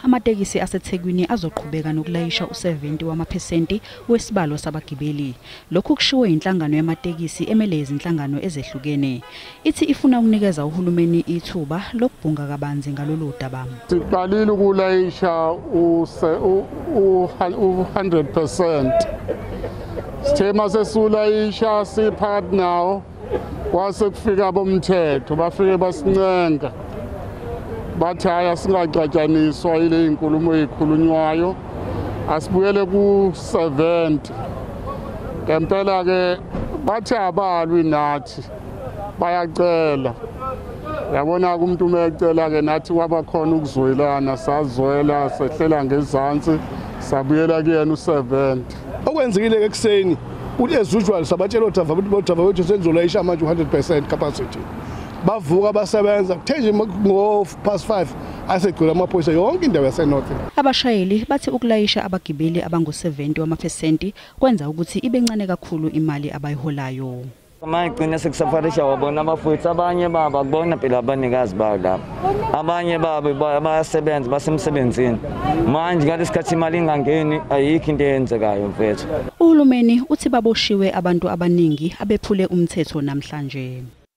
amatekisi aseThekwini azoqhubeka nokulayisha u70 wamaphesenti wesibalo sabagibeli. Lokhu kushiwo inhlangano yamatekisi emele izinhlangano ezehlukene. Ithi ifuna ukunikeza uhulumeni ithuba lokubhunga kabanzi ngalolu daba. Siqalile ukulayisha u100%. Sithema sesulayisha siphakathi nawo kwase kufika bomthetho bafike basincenga. Bathi haya singaxatshaniswa ile inkulumo ezikhulunywayo asibuyele ku70 ngempela ke bathi abalwi nathi bayacela yabona umuntu umecela ke nathi kwaba khona ukuzwelana sazwela sehlela ngezantsi sabuyela kuyena u70 okwenzekile ekseni as usual sabatshela odrava wethu senzolayisha manje 100% capacity bavuka basebenza kuthenje ngo5 asegcwele amaphoyisa yonke indawo yaseNorth. Abashayeli bathi ukulayisha abagibeli abangu70 wamaphesenti kwenza ukuthi ibe ncane kakhulu imali abayiholayo. Mayigcina sekusafarisha wabona abafowethu abanye baba kubona phela abanikazi bawo lapha. Abanye baba bayasebenza basemsebenzini. Manje ngalesikhathi imali ingangeni ayikho into eyenzekayo mfethu. Uhulumeni uthi baboshiwe abantu abaningi abephule umthetho namhlanje.